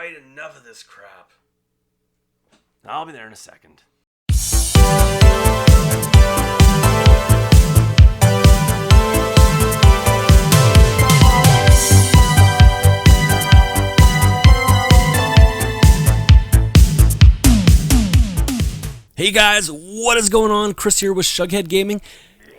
Alright, enough of this crap. I'll be there in a second. Hey guys, what is going on? Chris here with Shughead Gaming.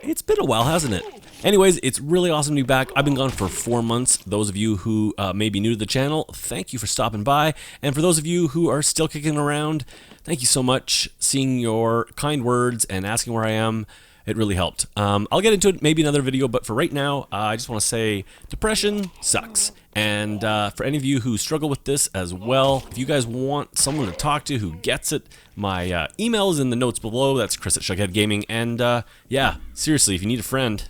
It's been a while, hasn't it? Anyways, it's really awesome to be back. I've been gone for 4 months. Those of you who may be new to the channel, thank you for stopping by. And for those of you who are still kicking around, thank you so much. Seeing your kind words and asking where I am, it really helped. I'll get into it maybe another video, but for right now, I just want to say depression sucks. And for any of you who struggle with this as well, if you guys want someone to talk to who gets it, my email is in the notes below. That's Chris at Shughead Gaming. And yeah, seriously, if you need a friend,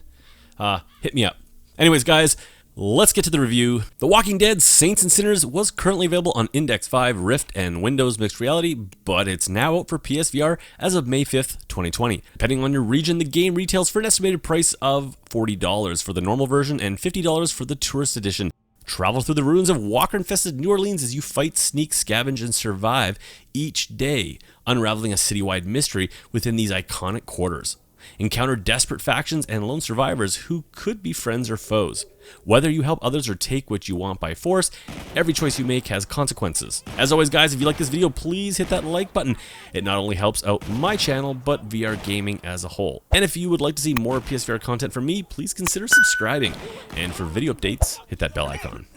hit me up. Anyways, guys, let's get to the review. The Walking Dead Saints and Sinners was currently available on Index 5, Rift, and Windows Mixed Reality, but it's now out for PSVR as of May 5th, 2020. Depending on your region, the game retails for an estimated price of $40 for the normal version and $50 for the Tourist Edition. Travel through the ruins of walker-infested New Orleans as you fight, sneak, scavenge, and survive each day, unraveling a citywide mystery within these iconic quarters. Encounter desperate factions and lone survivors who could be friends or foes. Whether you help others or take what you want by force, every choice you make has consequences. As always, guys, if you like this video, please hit that like button. It not only helps out my channel, but VR gaming as a whole. And if you would like to see more PSVR content from me, please consider subscribing. And for video updates, hit that bell icon.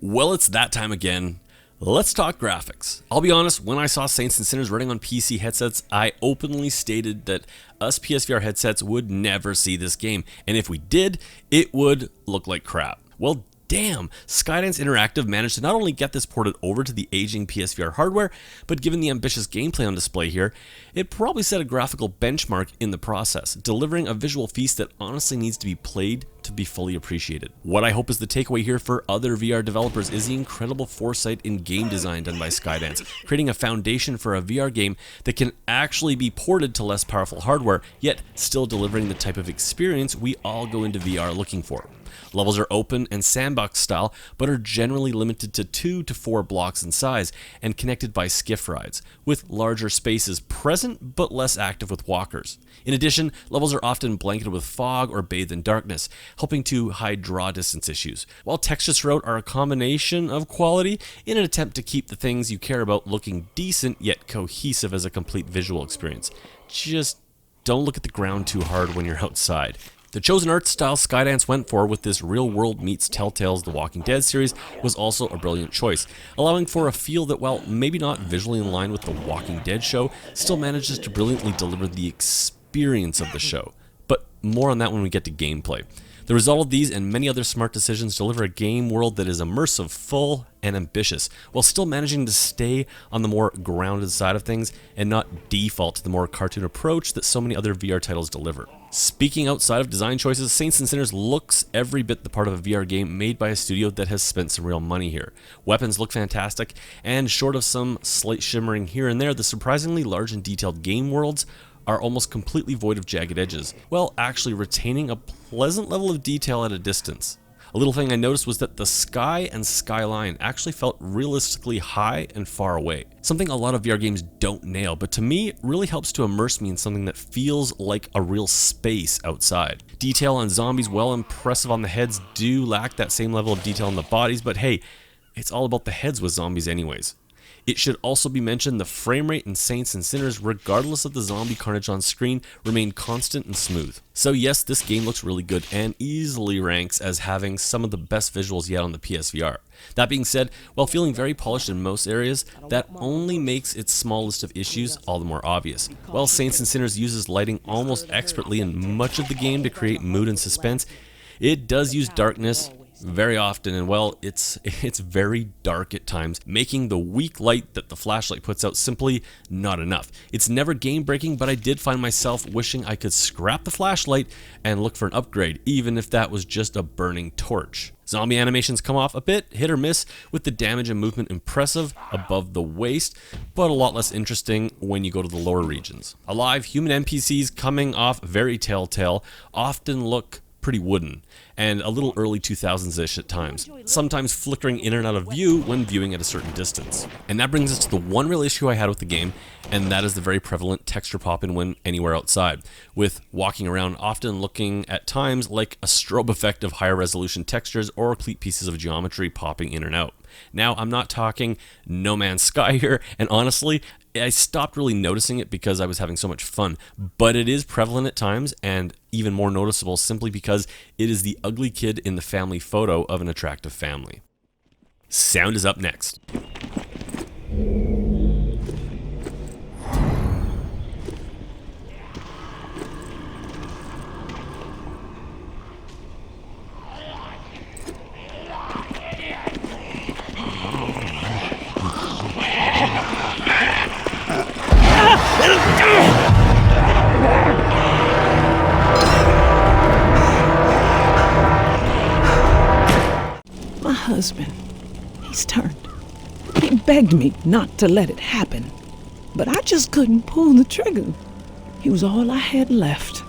Well, it's that time again. Let's talk graphics. I'll be honest, when I saw Saints and Sinners running on PC headsets, I openly stated that us PSVR headsets would never see this game, and if we did, it would look like crap. Well, damn, Skydance Interactive managed to not only get this ported over to the aging PSVR hardware, but given the ambitious gameplay on display here, it probably set a graphical benchmark in the process, delivering a visual feast that honestly needs to be played to be fully appreciated. What I hope is the takeaway here for other VR developers is the incredible foresight in game design done by Skydance, creating a foundation for a VR game that can actually be ported to less powerful hardware, yet still delivering the type of experience we all go into VR looking for. Levels are open and sandbox style, but are generally limited to 2 to 4 blocks in size and connected by skiff rides, with larger spaces present but less active with walkers. In addition, levels are often blanketed with fog or bathed in darkness, helping to hide draw distance issues, while textures throughout are a combination of quality in an attempt to keep the things you care about looking decent yet cohesive as a complete visual experience. Just don't look at the ground too hard when you're outside. The chosen art style Skydance went for with this real-world meets Telltale's The Walking Dead series was also a brilliant choice, allowing for a feel that, while maybe not visually in line with The Walking Dead show, still manages to brilliantly deliver the experience of the show. But more on that when we get to gameplay. The result of these and many other smart decisions deliver a game world that is immersive, full, and ambitious, while still managing to stay on the more grounded side of things and not default to the more cartoon approach that so many other VR titles deliver. Speaking outside of design choices, Saints and Sinners looks every bit the part of a VR game made by a studio that has spent some real money here. Weapons look fantastic, and short of some slight shimmering here and there, the surprisingly large and detailed game worlds are almost completely void of jagged edges, while actually retaining a pleasant level of detail at a distance. A little thing I noticed was that the sky and skyline actually felt realistically high and far away. Something a lot of VR games don't nail, but to me, it really helps to immerse me in something that feels like a real space outside. Detail on zombies, while impressive on the heads, do lack that same level of detail on the bodies, but hey, it's all about the heads with zombies anyways. It should also be mentioned the frame rate in Saints and Sinners, regardless of the zombie carnage on screen, remained constant and smooth. So yes, this game looks really good and easily ranks as having some of the best visuals yet on the PSVR. That being said, while feeling very polished in most areas, that only makes its small list of issues all the more obvious. While Saints and Sinners uses lighting almost expertly in much of the game to create mood and suspense, it does use darkness very often, and well, it's very dark at times, making the weak light that the flashlight puts out simply not enough. It's never game breaking, but I did find myself wishing I could scrap the flashlight and look for an upgrade, even if that was just a burning torch. Zombie animations come off a bit hit or miss, with the damage and movement impressive above the waist, but a lot less interesting when you go to the lower regions. Alive human NPCs coming off very Telltale often look pretty wooden, and a little early 2000s-ish at times, sometimes flickering in and out of view when viewing at a certain distance. And that brings us to the one real issue I had with the game, and that is the very prevalent texture popping when anywhere outside, with walking around often looking at times like a strobe effect of higher resolution textures or complete pieces of geometry popping in and out. Now, I'm not talking No Man's Sky here, and honestly, I stopped really noticing it because I was having so much fun, but it is prevalent at times and even more noticeable simply because it is the ugly kid in the family photo of an attractive family. Sound is up next. My husband, he's turned. He begged me not to let it happen, but I just couldn't pull the trigger. He was all I had left.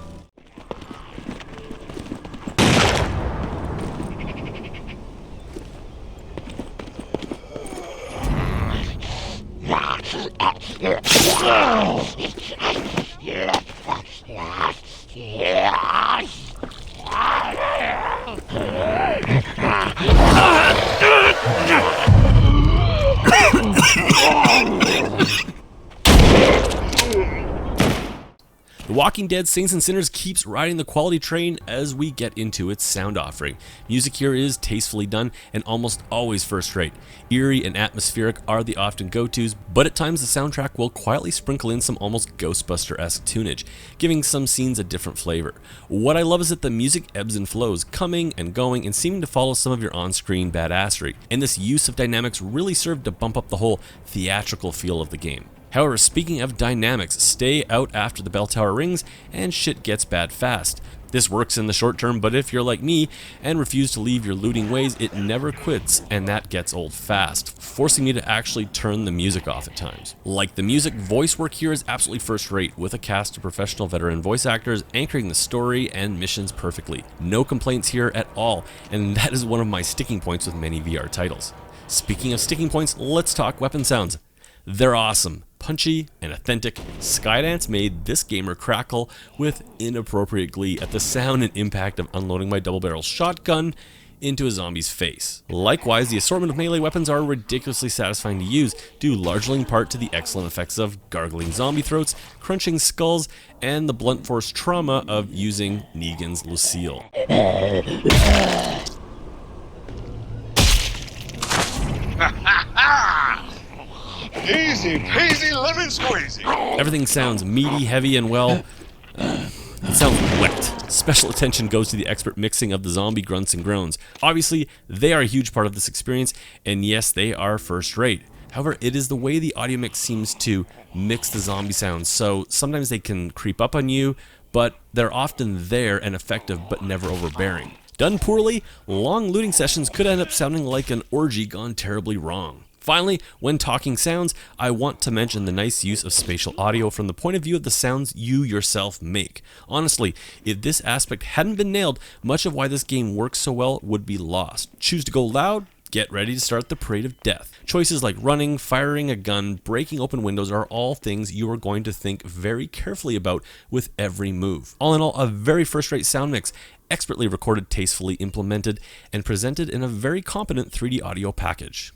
The Walking Dead Saints and Sinners keeps riding the quality train as we get into its sound offering. Music here is tastefully done and almost always first rate. Eerie and atmospheric are the often go-tos, but at times the soundtrack will quietly sprinkle in some almost Ghostbuster-esque tunage, giving some scenes a different flavor. What I love is that the music ebbs and flows, coming and going and seeming to follow some of your on-screen badassery, and this use of dynamics really served to bump up the whole theatrical feel of the game. However, speaking of dynamics, stay out after the bell tower rings and shit gets bad fast. This works in the short term, but if you're like me and refuse to leave your looting ways, it never quits, and that gets old fast, forcing me to actually turn the music off at times. Like the music, voice work here is absolutely first rate, with a cast of professional veteran voice actors anchoring the story and missions perfectly. No complaints here at all, and that is one of my sticking points with many VR titles. Speaking of sticking points, let's talk weapon sounds. They're awesome, punchy, and authentic. Skydance made this gamer crackle with inappropriate glee at the sound and impact of unloading my double-barrel shotgun into a zombie's face. Likewise, the assortment of melee weapons are ridiculously satisfying to use, due largely in part to the excellent effects of gargling zombie throats, crunching skulls, and the blunt force trauma of using Negan's Lucille. Easy peasy lemon squeezy. Everything sounds meaty, heavy, and well, it sounds wet. Special attention goes to the expert mixing of the zombie grunts and groans. Obviously, they are a huge part of this experience, and yes, they are first rate. However, it is the way the audio mix seems to mix the zombie sounds, so sometimes they can creep up on you, but they're often there and effective, but never overbearing. Done poorly, long looting sessions could end up sounding like an orgy gone terribly wrong. Finally, when talking sounds, I want to mention the nice use of spatial audio from the point of view of the sounds you yourself make. Honestly, if this aspect hadn't been nailed, much of why this game works so well would be lost. Choose to go loud? Get ready to start the parade of death. Choices like running, firing a gun, breaking open windows are all things you are going to think very carefully about with every move. All in all, a very first-rate sound mix, expertly recorded, tastefully implemented, and presented in a very competent 3D audio package.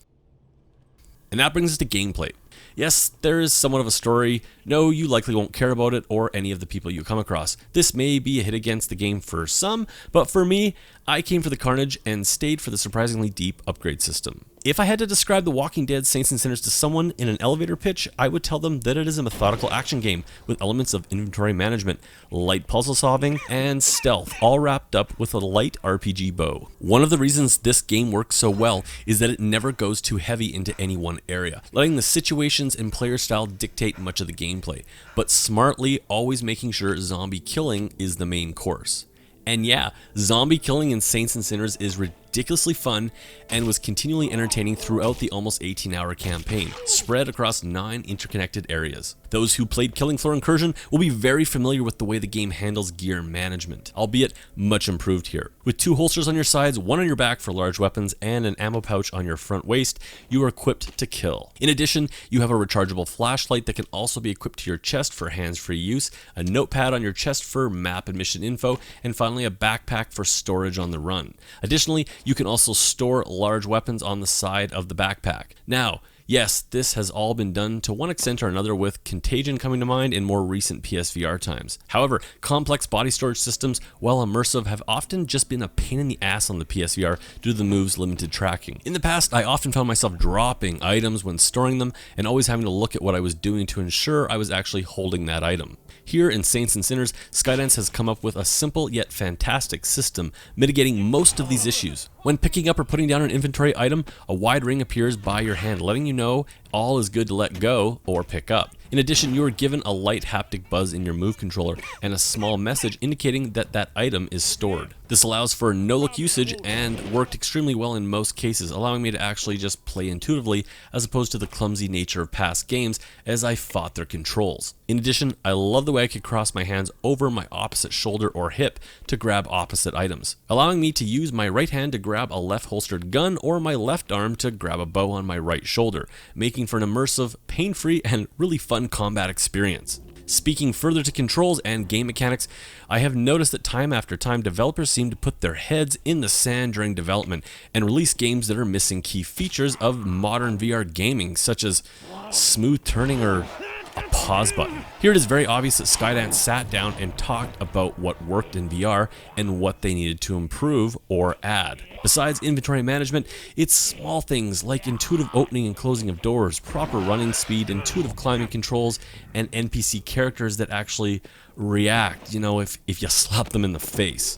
And that brings us to gameplay. Yes, there is somewhat of a story. No, you likely won't care about it or any of the people you come across. This may be a hit against the game for some, but for me, I came for the carnage and stayed for the surprisingly deep upgrade system. If I had to describe The Walking Dead Saints and Sinners to someone in an elevator pitch, I would tell them that it is a methodical action game with elements of inventory management, light puzzle solving, and stealth, all wrapped up with a light RPG bow. One of the reasons this game works so well is that it never goes too heavy into any one area, letting the situations and player style dictate much of the gameplay, but smartly always making sure zombie killing is the main course. And yeah, zombie killing in Saints and Sinners is ridiculously fun and was continually entertaining throughout the almost 18-hour campaign, spread across 9 interconnected areas. Those who played Killing Floor Incursion will be very familiar with the way the game handles gear management, albeit much improved here. With 2 holsters on your sides, 1 on your back for large weapons, and an ammo pouch on your front waist, you are equipped to kill. In addition, you have a rechargeable flashlight that can also be equipped to your chest for hands-free use, a notepad on your chest for map and mission info, and finally a backpack for storage on the run. Additionally, you can also store large weapons on the side of the backpack. Now, yes, this has all been done to one extent or another, with Contagion coming to mind in more recent PSVR times. However, complex body storage systems, while immersive, have often just been a pain in the ass on the PSVR due to the move's limited tracking. In the past, I often found myself dropping items when storing them and always having to look at what I was doing to ensure I was actually holding that item. Here in Saints and Sinners, Skydance has come up with a simple yet fantastic system mitigating most of these issues. When picking up or putting down an inventory item, a wide ring appears by your hand, letting you know all is good to let go or pick up. In addition, you are given a light haptic buzz in your move controller and a small message indicating that that item is stored. This allows for no-look usage and worked extremely well in most cases, allowing me to actually just play intuitively as opposed to the clumsy nature of past games as I fought their controls. In addition, I love the way I could cross my hands over my opposite shoulder or hip to grab opposite items, allowing me to use my right hand to grab a left holstered gun or my left arm to grab a bow on my right shoulder, making for an immersive, pain-free, and really fun combat experience. Speaking further to controls and game mechanics, I have noticed that time after time developers seem to put their heads in the sand during development and release games that are missing key features of modern VR gaming, such as smooth turning or a pause button. Here it is very obvious that Skydance sat down and talked about what worked in VR and what they needed to improve or add. Besides inventory management, it's small things like intuitive opening and closing of doors, proper running speed, intuitive climbing controls, and NPC characters that actually react, if you slap them in the face.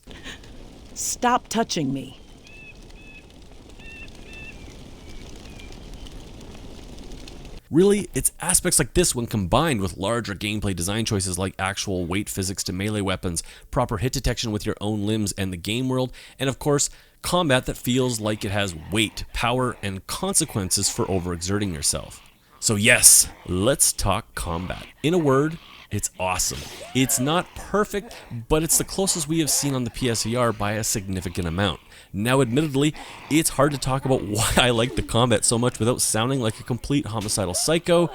Stop touching me. Really, it's aspects like this when combined with larger gameplay design choices like actual weight physics to melee weapons, proper hit detection with your own limbs and the game world, and of course, combat that feels like it has weight, power, and consequences for overexerting yourself. So yes, let's talk combat. In a word, it's awesome. It's not perfect, but it's the closest we have seen on the PSVR by a significant amount. Now, admittedly, it's hard to talk about why I like the combat so much without sounding like a complete homicidal psycho,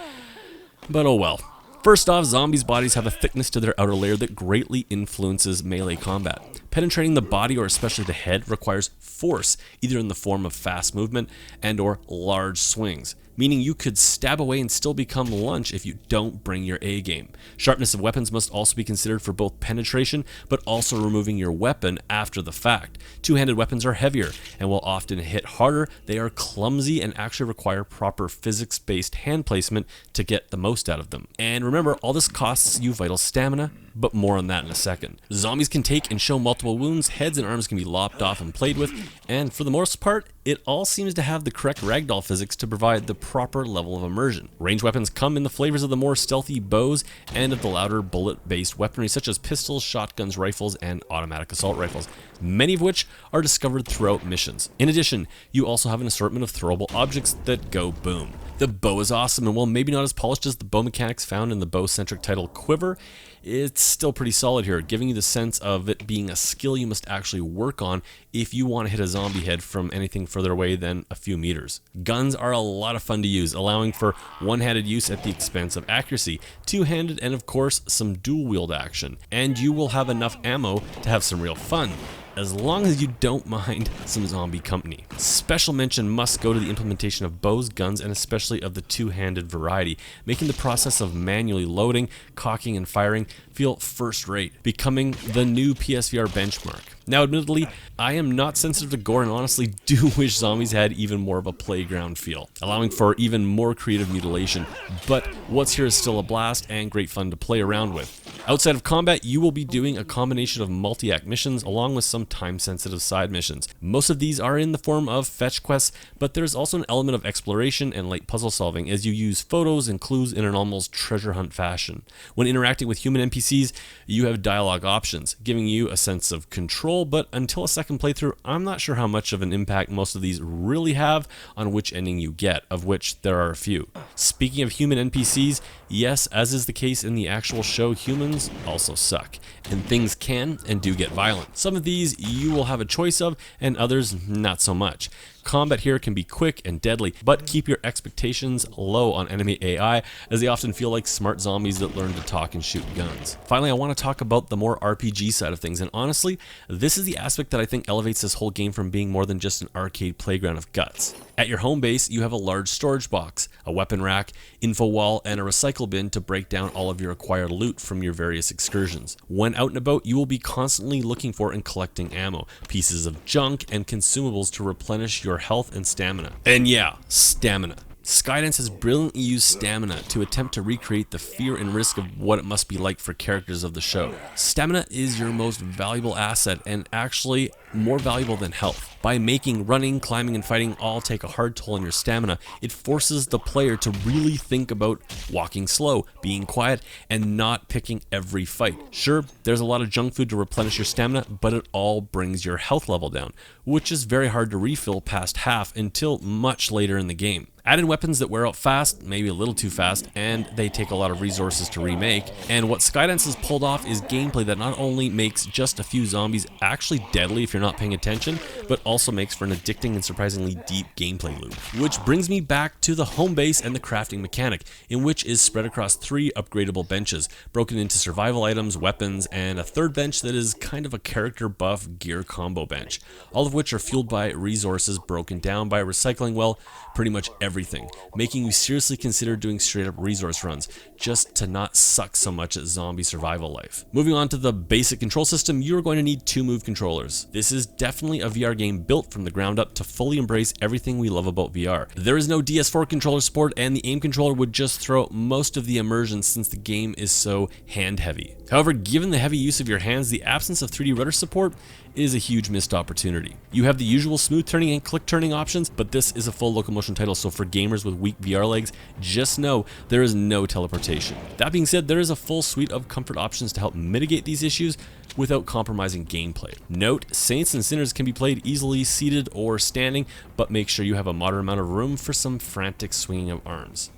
but oh well. First off, zombies' bodies have a thickness to their outer layer that greatly influences melee combat. Penetrating the body, or especially the head, requires force, either in the form of fast movement and or large swings, meaning you could stab away and still become lunch if you don't bring your A game. Sharpness of weapons must also be considered for both penetration, but also removing your weapon after the fact. Two-handed weapons are heavier, and while often hit harder, they are clumsy and actually require proper physics-based hand placement to get the most out of them. And remember, all this costs you vital stamina, but more on that in a second. Zombies can take and show multiple wounds, heads and arms can be lopped off and played with, and for the most part, it all seems to have the correct ragdoll physics to provide the proper level of immersion. Ranged weapons come in the flavors of the more stealthy bows and of the louder bullet-based weaponry such as pistols, shotguns, rifles, and automatic assault rifles, many of which are discovered throughout missions. In addition, you also have an assortment of throwable objects that go boom. The bow is awesome, and while maybe not as polished as the bow mechanics found in the bow-centric title Quiver, it's still pretty solid here, giving you the sense of it being a skill you must actually work on if you want to hit a zombie head from anything further away than a few meters. Guns are a lot of fun to use, allowing for one-handed use at the expense of accuracy, two-handed, and of course some dual-wield action. And you will have enough ammo to have some real fun, as long as you don't mind some zombie company. Special mention must go to the implementation of bows, guns, and especially of the two-handed variety, making the process of manually loading, cocking, and firing feel first-rate, becoming the new PSVR benchmark. Now, admittedly, I am not sensitive to gore and honestly do wish zombies had even more of a playground feel, allowing for even more creative mutilation, but what's here is still a blast and great fun to play around with. Outside of combat, you will be doing a combination of multi-act missions along with some time-sensitive side missions. Most of these are in the form of fetch quests, but there's also an element of exploration and light puzzle solving as you use photos and clues in an almost treasure hunt fashion. When interacting with human NPCs, you have dialogue options, giving you a sense of control, but until a second playthrough, I'm not sure how much of an impact most of these really have on which ending you get, of which there are a few. Speaking of human NPCs, yes, as is the case in the actual show, humans also suck, and things can and do get violent. Some of these you will have a choice of, and others not so much. Combat here can be quick and deadly, but keep your expectations low on enemy AI, as they often feel like smart zombies that learn to talk and shoot guns. Finally, I want to talk about the more RPG side of things, and honestly, this is the aspect that I think elevates this whole game from being more than just an arcade playground of guts. At your home base, you have a large storage box, a weapon rack, info wall, and a recycle bin to break down all of your acquired loot from your various excursions. When out and about, you will be constantly looking for and collecting ammo, pieces of junk, and consumables to replenish your health and stamina. And yeah, stamina. Skydance has brilliantly used stamina to attempt to recreate the fear and risk of what it must be like for characters of the show. Stamina is your most valuable asset, and actually more valuable than health. By making running, climbing, and fighting all take a hard toll on your stamina, it forces the player to really think about walking slow, being quiet, and not picking every fight. Sure, there's a lot of junk food to replenish your stamina, but it all brings your health level down, which is very hard to refill past half until much later in the game. Add in weapons that wear out fast, maybe a little too fast, and they take a lot of resources to remake. And what Skydance has pulled off is gameplay that not only makes just a few zombies actually deadly if you're not paying attention, but also makes for an addicting and surprisingly deep gameplay loop. Which brings me back to the home base and the crafting mechanic, in which is spread across 3 upgradable benches, broken into survival items, weapons, and a third bench that is kind of a character buff gear combo bench, all of which are fueled by resources broken down by recycling, well, pretty much everything, making you seriously consider doing straight up resource runs, just to not suck so much at zombie survival life. Moving on to the basic control system, you are going to need 2 move controllers. This is definitely a VR game built from the ground up to fully embrace everything we love about VR. There is no DS4 controller support, and the aim controller would just throw out most of the immersion since the game is so hand heavy. However, given the heavy use of your hands, the absence of 3D rudder support is a huge missed opportunity. You have the usual smooth turning and click turning options, but this is a full locomotion title, so for gamers with weak VR legs, just know there is no teleportation. That being said, there is a full suite of comfort options to help mitigate these issues without compromising gameplay. Note, Saints and Sinners can be played easily seated or standing, but make sure you have a moderate amount of room for some frantic swinging of arms.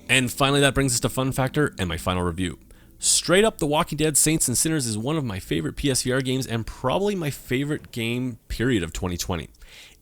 And finally, that brings us to fun factor and my final review. Straight up, The Walking Dead Saints and Sinners is one of my favorite PSVR games and probably my favorite game period of 2020.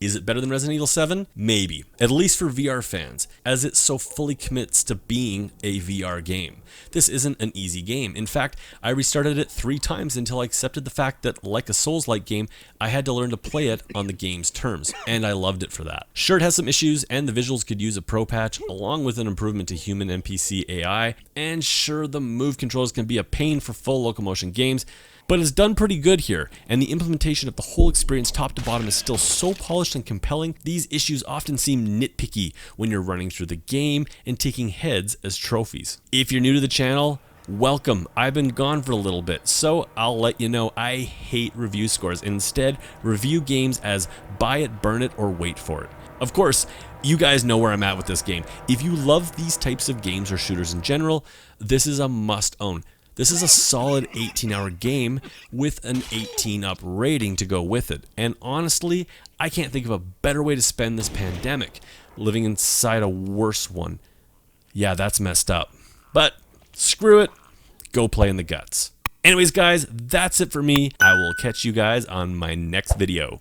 Is it better than Resident Evil 7? Maybe, at least for VR fans, as it so fully commits to being a VR game. This isn't an easy game. In fact, I restarted it 3 times until I accepted the fact that, like a Souls-like game, I had to learn to play it on the game's terms, and I loved it for that. Sure, it has some issues, and the visuals could use a pro patch, along with an improvement to human NPC AI, and sure, the move controls can be a pain for full locomotion games, but it's done pretty good here, and the implementation of the whole experience top to bottom is still so polished and compelling. These issues often seem nitpicky when you're running through the game and taking heads as trophies. If you're new to the channel, welcome. I've been gone for a little bit, so I'll let you know I hate review scores. Instead, review games as buy it, burn it, or wait for it. Of course, you guys know where I'm at with this game. If you love these types of games or shooters in general, this is a must own. This is a solid 18-hour game with an 18 up rating to go with it. And honestly, I can't think of a better way to spend this pandemic, living inside a worse one. Yeah, that's messed up. But screw it, go play in the guts. Anyways, guys, that's it for me. I will catch you guys on my next video.